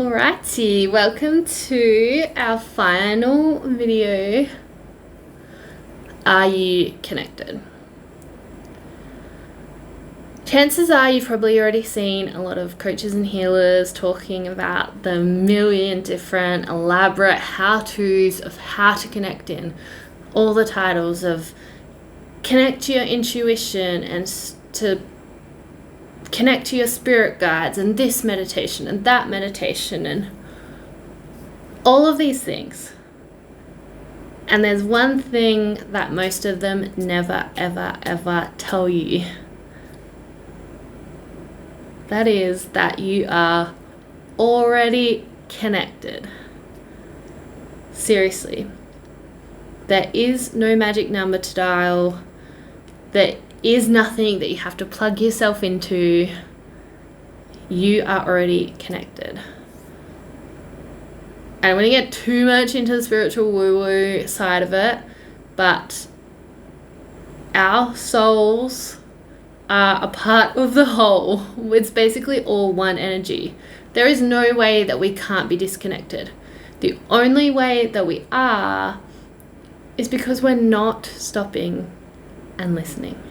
Alrighty, welcome to our final video. Are you connected? Chances are you've probably already seen a lot of coaches and healers talking about the million different elaborate how-tos of how to connect in. All the titles of connect to your intuition and to connect to your spirit guides and this meditation and that meditation and all of these things. And there's one thing that most of them never, ever, ever tell you. That is that you are already connected. Seriously. There is no magic number to dial. There is nothing that you have to plug yourself into. You are already connected. I don't want to get too much into the spiritual woo-woo side of it, but our souls are a part of the whole. It's basically all one energy. There is no way that we can't be disconnected. The only way that we are is because we're not stopping and listening.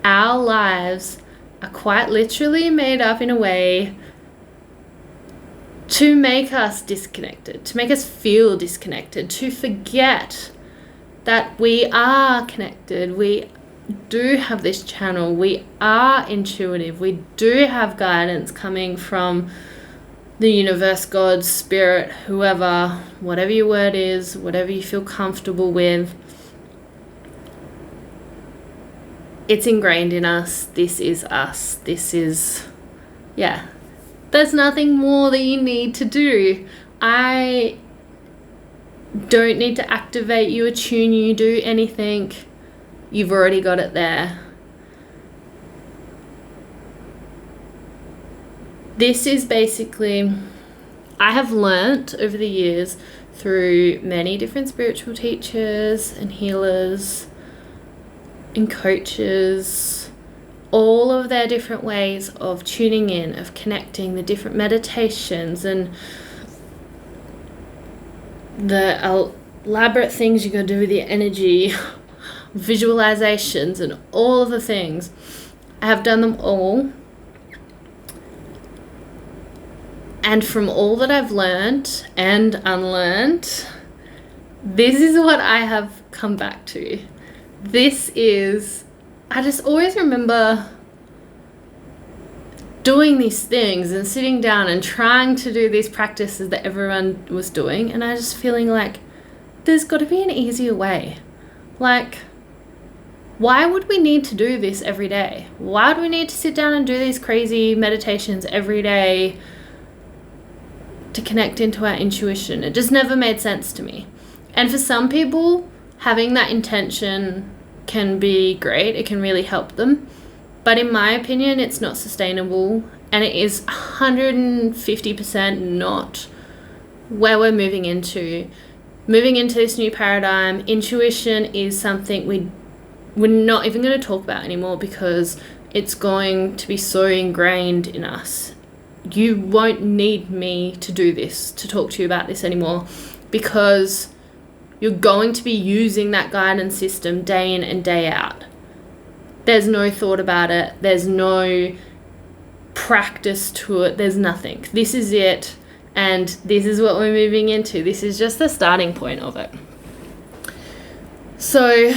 Our lives are quite literally made up in a way to make us disconnected, to make us feel disconnected, to forget that we are connected. We do have this channel. We are intuitive. We do have guidance coming from the universe, God, spirit, whoever, whatever your word is, whatever you feel comfortable with. It's ingrained in us. This is us. This is, There's nothing more that you need to do. I don't need to activate you, attune you, do anything. You've already got it there. This is basically, I have learnt over the years through many different spiritual teachers and healers and coaches, all of their different ways of tuning in, of connecting, the different meditations and the elaborate things you can do with your energy, visualizations and all of the things. I have done them all. And from all that I've learned and unlearned, this is what I have come back to. I just always remember doing these things and sitting down and trying to do these practices that everyone was doing, and I just feeling like there's got to be an easier way. Like, why would we need to do this every day? Why do we need to sit down and do these crazy meditations every day to connect into our intuition? It just never made sense to me. And for some people, having that intention can be great. It can really help them. But in my opinion, it's not sustainable, and it is 150% not where we're moving into. Moving into this new paradigm, intuition is something we're not even going to talk about anymore because it's going to be so ingrained in us. You won't need me to do this, to talk to you about this anymore, because you're going to be using that guidance system day in and day out. There's no thought about it. There's no practice to it. There's nothing. This is it. And this is what we're moving into. This is just the starting point of it. So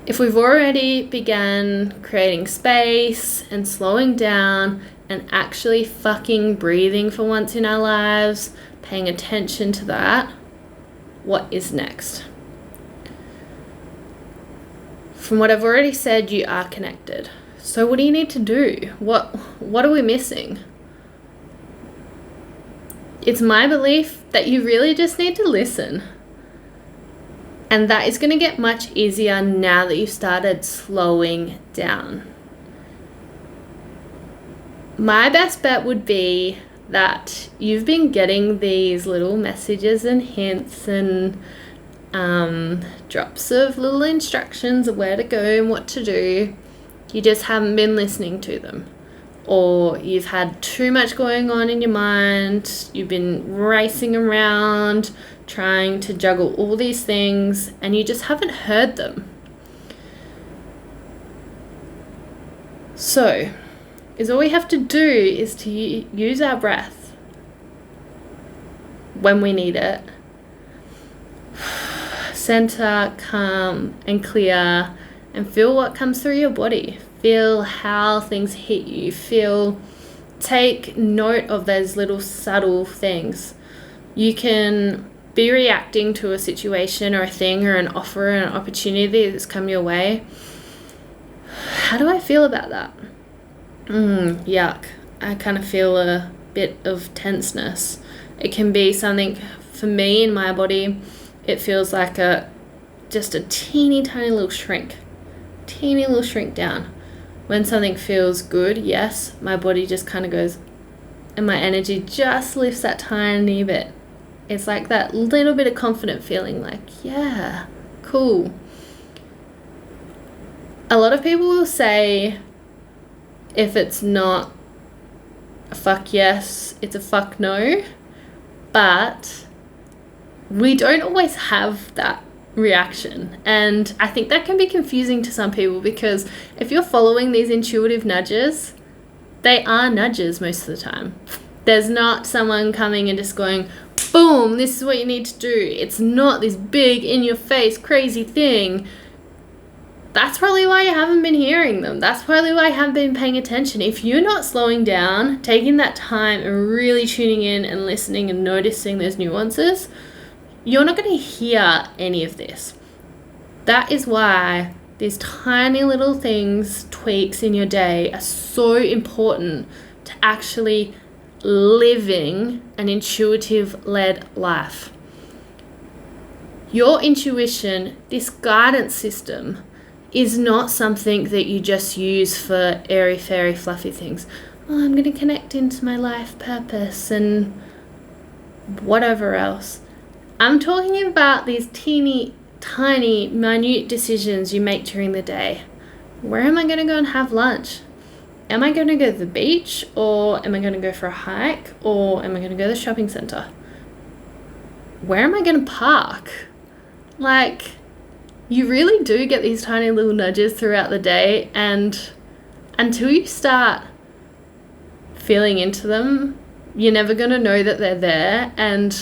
if we've already began creating space and slowing down and actually fucking breathing for once in our lives, paying attention to that, what is next? From what I've already said, you are connected. So what do you need to do? What are we missing? It's my belief that you really just need to listen. And that is going to get much easier now that you've started slowing down. My best bet would be that you've been getting these little messages and hints and drops of little instructions of where to go and what to do. You just haven't been listening to them. or you've had too much going on in your mind, you've been racing around trying to juggle all these things and you just haven't heard them. So, all we have to do is to use our breath when we need it. Center, calm and clear, and feel what comes through your body. Feel how things hit you. Take note of those little subtle things. You can be reacting to a situation or a thing or an offer or an opportunity that's come your way. How do I feel about that? Yuck. I kind of feel a bit of tenseness. It can be something, for me in my body, it feels like just a teeny tiny little shrink down. When something feels good, yes, my body just kind of goes, and my energy just lifts that tiny bit. It's like that little bit of confident feeling, like, yeah, cool. A lot of people will say, if it's not a fuck yes, it's a fuck no. But we don't always have that reaction. And I think that can be confusing to some people, because if you're following these intuitive nudges, they are nudges most of the time. There's not someone coming and just going, boom, this is what you need to do. It's not this big in your face crazy thing. That's probably why you haven't been hearing them. That's probably why you haven't been paying attention. If you're not slowing down, taking that time and really tuning in and listening and noticing those nuances, you're not going to hear any of this. That is why these tiny little things, tweaks in your day are so important to actually living an intuitive-led life. Your intuition, this guidance system, is not something that you just use for airy, fairy, fluffy things. Oh, I'm going to connect into my life purpose and whatever else. I'm talking about these teeny, tiny, minute decisions you make during the day. Where am I going to go and have lunch? Am I going to go to the beach, or am I going to go for a hike, or am I going to go to the shopping centre? Where am I going to park? Like, you really do get these tiny little nudges throughout the day, and until you start feeling into them, you're never going to know that they're there. And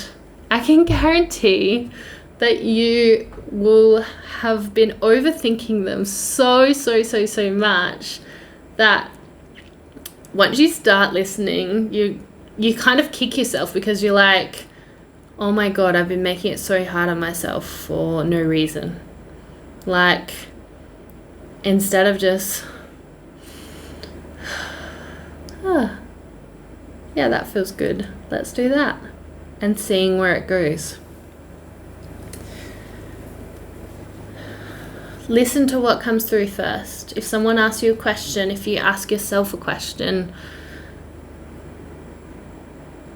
I can guarantee that you will have been overthinking them so much that once you start listening, you kind of kick yourself, because you're like, oh my God, I've been making it so hard on myself for no reason. Like, instead of just, yeah, that feels good, let's do that, and seeing where it goes. Listen to what comes through first. If someone asks you a question, if you ask yourself a question,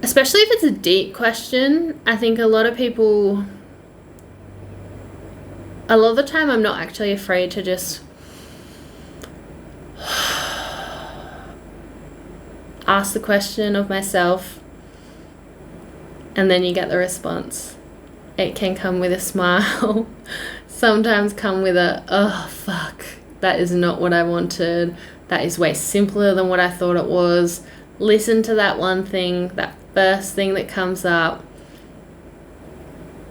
especially if it's a deep question, I think a lot of the time I'm not actually afraid to just ask the question of myself, and then you get the response. It can come with a smile, sometimes come with a, oh fuck, that is not what I wanted, that is way simpler than what I thought it was. Listen to that one thing, that first thing that comes up,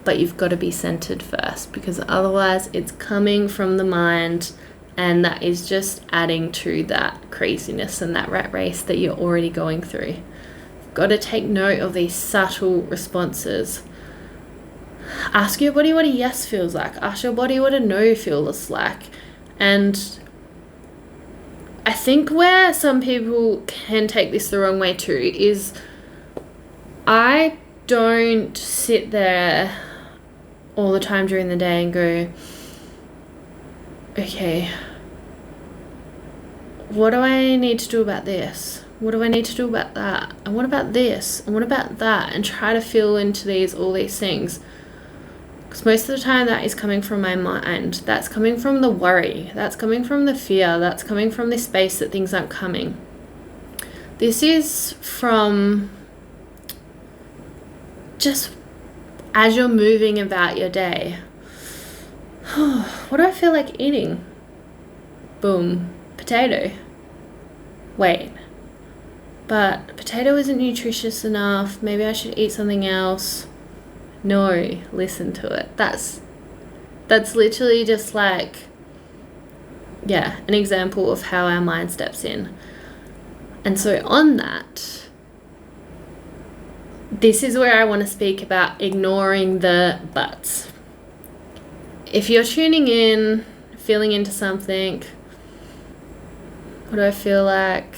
but you've got to be centered first, because otherwise it's coming from the mind, and that is just adding to that craziness and that rat race that you're already going through. You've got to take note of these subtle responses. Ask your body what a yes feels like. Ask your body what a no feels like. And I think where some people can take this the wrong way too is, I don't sit there all the time during the day and go, okay, what do I need to do about this? What do I need to do about that? And what about this? And what about that? And try to feel into all these things. Because most of the time that is coming from my mind. That's coming from the worry. That's coming from the fear. That's coming from this space that things aren't coming. This is from just as you're moving about your day. What do I feel like eating? Boom, potato. Wait, but potato isn't nutritious enough. Maybe I should eat something else. No, listen to it. That's literally just like, yeah, an example of how our mind steps in. And so on that, this is where I want to speak about ignoring the buts. If you're tuning in, feeling into something, what do I feel like?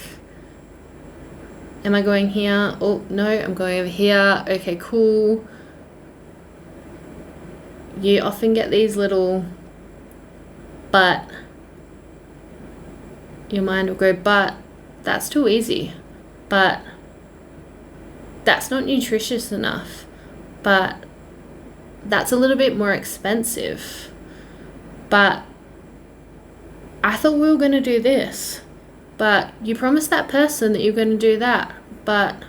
Am I going here? Oh, no, I'm going over here. Okay, cool. You often get these little but. Your mind will go, but that's too easy. But that's not nutritious enough. But that's a little bit more expensive. But I thought we were going to do this. But you promised that person that you're going to do that. But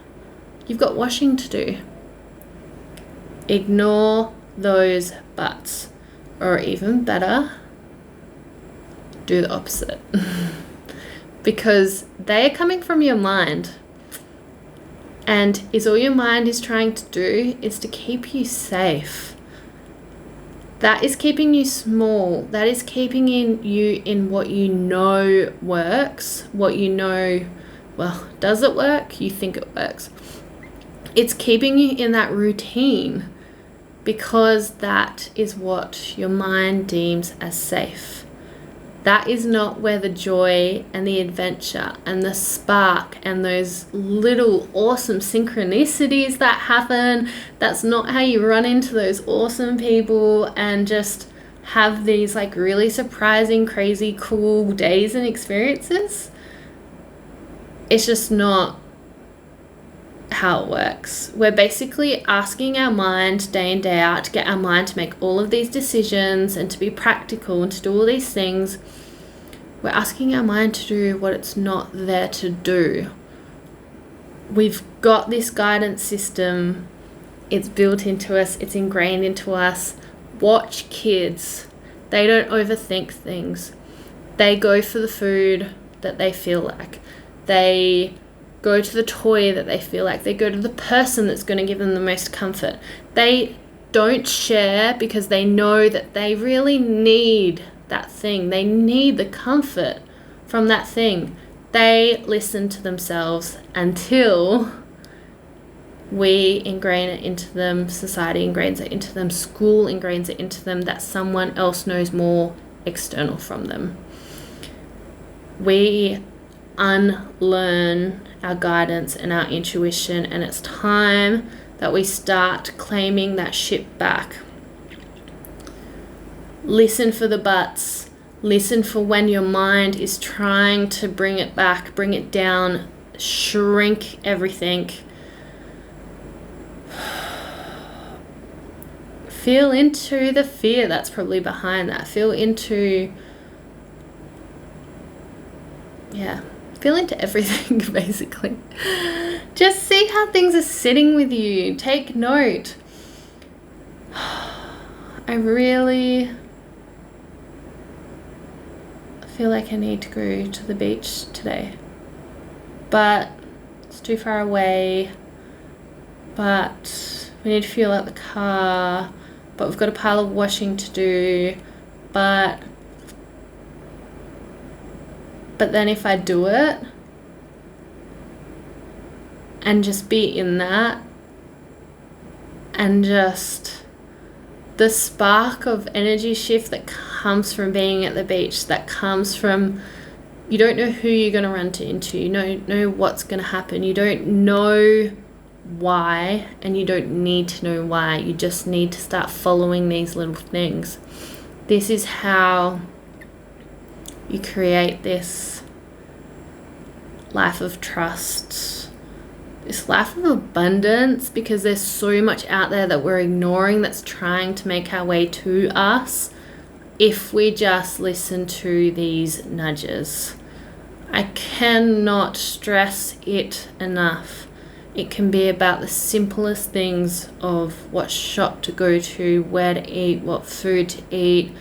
you've got washing to do. Ignore those buts. Or even better, do the opposite. Because they are coming from your mind. And all your mind is trying to do is to keep you safe. That is keeping you small. That is keeping you in what you know works. What you know, well, does it work? You think it works. It's keeping you in that routine because that is what your mind deems as safe. That is not where the joy and the adventure and the spark and those little awesome synchronicities that happen. That's not how you run into those awesome people and just have these like really surprising, crazy, cool days and experiences. It's just not how it works. We're basically asking our mind day in, day out to get our mind to make all of these decisions and to be practical and to do all these things. We're asking our mind to do what it's not there to do. We've got this guidance system. It's built into us. It's ingrained into us. Watch kids. They don't overthink things. They go for the food that they feel like. They go to the toy that they feel like. They go to the person that's going to give them the most comfort. They don't share because they know that they really need that thing. They need the comfort from that thing. They listen to themselves until we ingrain it into them, society ingrains it into them, school ingrains it into them that someone else knows more external from them. We unlearn our guidance and our intuition, and it's time that we start claiming that shit back. Listen for the buts. Listen for when your mind is trying to bring it back, bring it down, shrink everything. Feel into the fear that's probably behind that. Feel into everything, basically. Just see how things are sitting with you. Take note. I really feel like I need to go to the beach today. But it's too far away. But we need to fuel up the car. But we've got a pile of washing to do. But then if I do it and just be in that and just the spark of energy shift that comes from being at the beach, that comes from, you don't know who you're going to run into, you don't know what's going to happen, you don't know why, and you don't need to know why, you just need to start following these little things. This is how you create this life of trust, this life of abundance, because there's so much out there that we're ignoring that's trying to make our way to us if we just listen to these nudges I cannot stress it enough. It can be about the simplest things of what shop to go to, where to eat, what food to eat,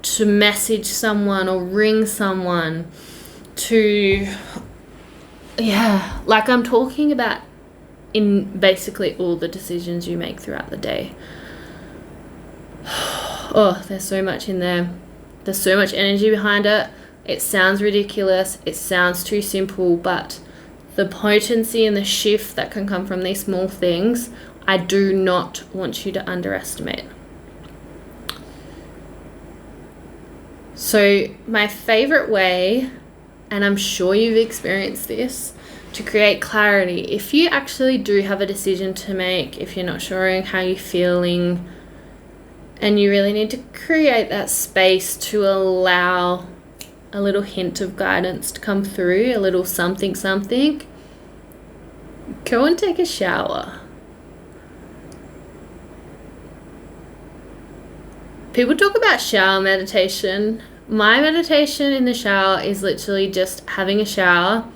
to message someone or ring someone, to, like I'm talking about in basically all the decisions you make throughout the day. Oh, there's so much in there. There's so much energy behind it. It sounds ridiculous. It sounds too simple, but the potency and the shift that can come from these small things, I do not want you to underestimate. So my favorite way, and I'm sure you've experienced this, to create clarity, if you actually do have a decision to make, if you're not sure how you're feeling, and you really need to create that space to allow a little hint of guidance to come through, a little something, go and take a shower. People talk about shower meditation. My meditation in the shower is literally just having a shower,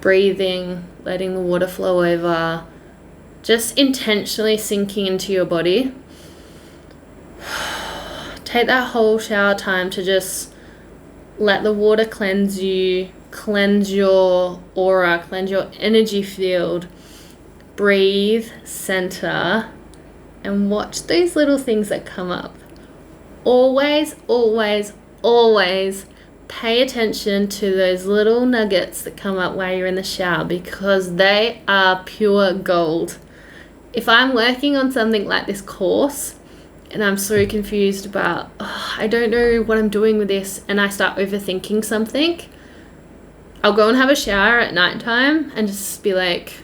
breathing, letting the water flow over, just intentionally sinking into your body. Take that whole shower time to just let the water cleanse you, cleanse your aura, cleanse your energy field. Breathe, center, and watch those little things that come up. Always, always, always pay attention to those little nuggets that come up while you're in the shower, because they are pure gold. If I'm working on something like this course and I'm so confused about, I don't know what I'm doing with this, and I start overthinking something, I'll go and have a shower at nighttime and just be like,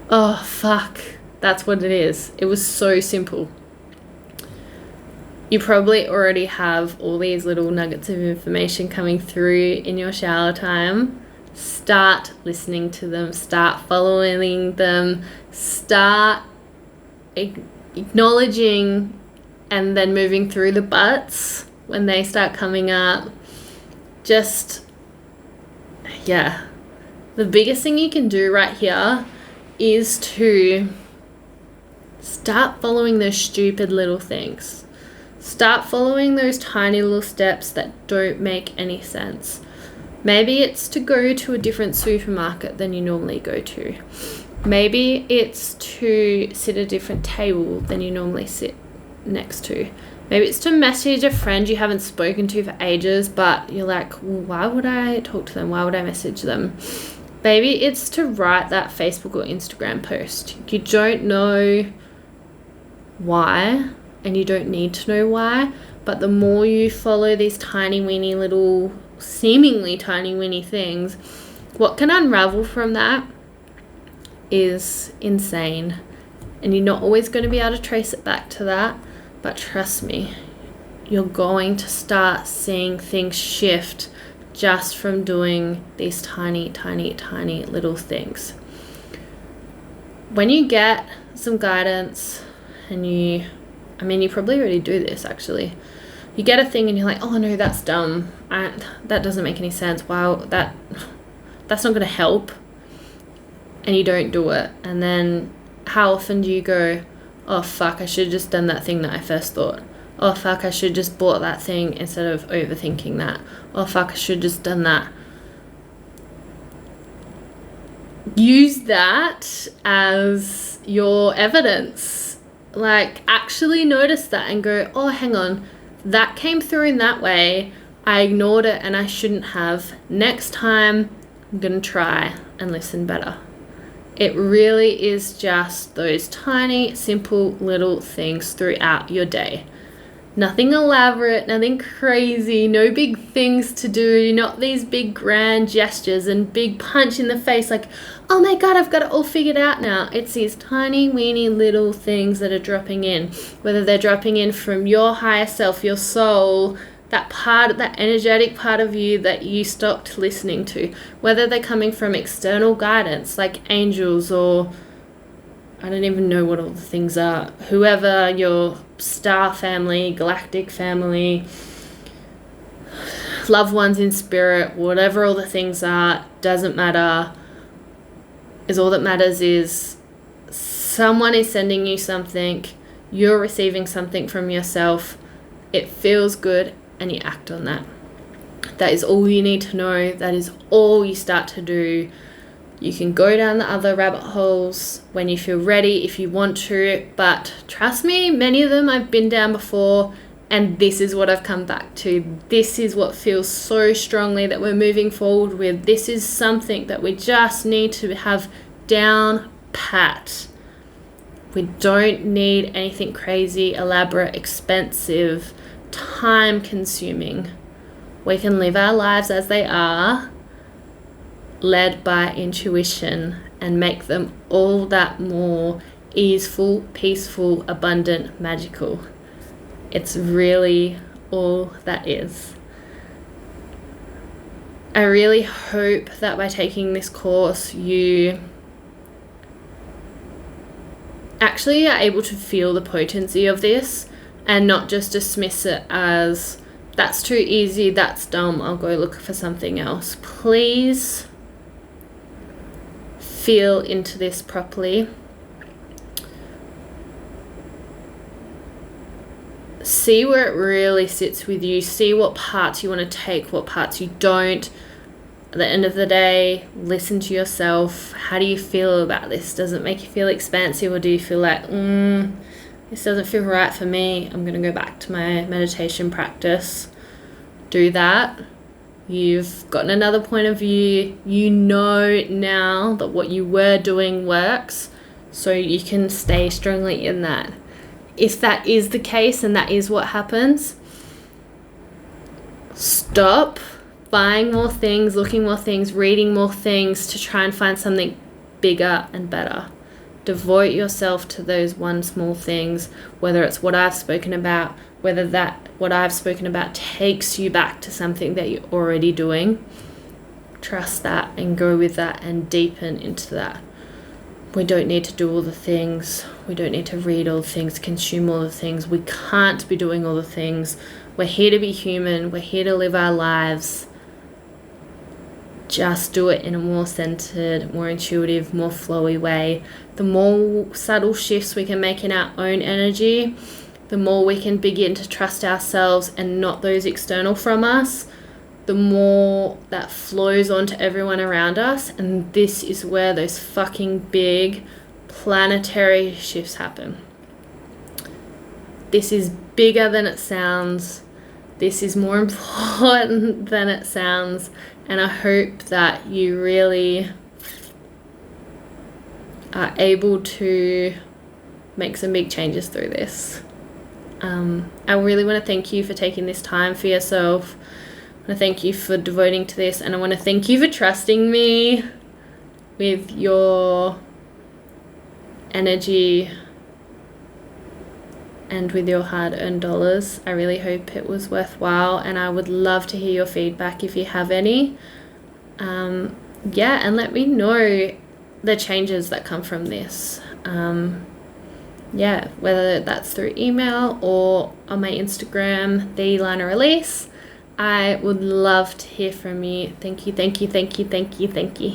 oh, fuck, that's what it is. It was so simple. You probably already have all these little nuggets of information coming through in your shower time. Start listening to them, start following them, start acknowledging and then moving through the buts when they start coming up. Just, the biggest thing you can do right here is to start following those stupid little things. Start following those tiny little steps that don't make any sense. Maybe it's to go to a different supermarket than you normally go to. Maybe it's to sit at a different table than you normally sit next to. Maybe it's to message a friend you haven't spoken to for ages, but you're like, well, why would I talk to them? Why would I message them? Maybe it's to write that Facebook or Instagram post. You don't know why, and you don't need to know why, but the more you follow these tiny weeny little, seemingly tiny weeny things, what can unravel from that is insane. And you're not always going to be able to trace it back to that, but trust me, you're going to start seeing things shift just from doing these tiny, tiny, tiny little things. When you get some guidance, and you probably already do this actually. You get a thing and you're like, oh no, that's dumb. That doesn't make any sense. Wow, that's not going to help. And you don't do it. And then how often do you go, oh fuck, I should have just done that thing that I first thought. Oh fuck, I should have just bought that thing instead of overthinking that. Oh fuck, I should have just done that. Use that as your evidence. Like, actually notice that and go, oh, hang on, that came through in that way. I ignored it and I shouldn't have. Next time, I'm going to try and listen better. It really is just those tiny, simple little things throughout your day. Nothing elaborate, nothing crazy, no big things to do, not these big grand gestures and big punch in the face like, oh my God, I've got it all figured out now. It's these tiny, weeny little things that are dropping in, whether they're dropping in from your higher self, your soul, that part, that energetic part of you that you stopped listening to, whether they're coming from external guidance like angels or I don't even know what all the things are, whoever, your star family, galactic family, loved ones in spirit, whatever all the things are, doesn't matter. Is all that matters is someone is sending you something, you're receiving something from yourself, it feels good, and you act on that. That is all you need to know. That is all you start to do. You can go down the other rabbit holes when you feel ready, if you want to, but trust me, many of them I've been down before, and this is what I've come back to. This is what feels so strongly that we're moving forward with. This is something that we just need to have down pat. We don't need anything crazy, elaborate, expensive, time consuming. We can live our lives as they are, led by intuition, and make them all that more easeful, peaceful, abundant, magical. It's really all that is. I really hope that by taking this course, you actually are able to feel the potency of this and not just dismiss it as, that's too easy, that's dumb, I'll go look for something else. Please feel into this properly. See where it really sits with you. See what parts you want to take, what parts you don't. At the end of the day, listen to yourself. How do you feel about this? Does it make you feel expansive, or do you feel like, this doesn't feel right for me, I'm going to go back to my meditation practice? Do that. You've gotten another point of view. You know now that what you were doing works, so you can stay strongly in that. If that is the case and that is what happens, stop buying more things, looking more things, reading more things to try and find something bigger and better. Devote yourself to those one small things, whether it's what I've spoken about, whether that what I've spoken about takes you back to something that you're already doing. Trust that and go with that and deepen into that. We don't need to do all the things. We don't need to read all the things, consume all the things. We can't be doing all the things. We're here to be human. We're here to live our lives. Just do it in a more centered, more intuitive, more flowy way. The more subtle shifts we can make in our own energy, the more we can begin to trust ourselves and not those external from us, the more that flows onto everyone around us. And this is where those fucking big planetary shifts happen. This is bigger than it sounds. This is more important than it sounds. And I hope that you really are able to make some big changes through this. I really want to thank you for taking this time for yourself. I want to thank you for devoting to this, and I want to thank you for trusting me with your energy and with your hard-earned dollars. I really hope it was worthwhile, and I would love to hear your feedback if you have any. And let me know the changes that come from this. Whether that's through email or on my Instagram, the Lana Release. I would love to hear from you. Thank you, thank you, thank you, thank you, thank you.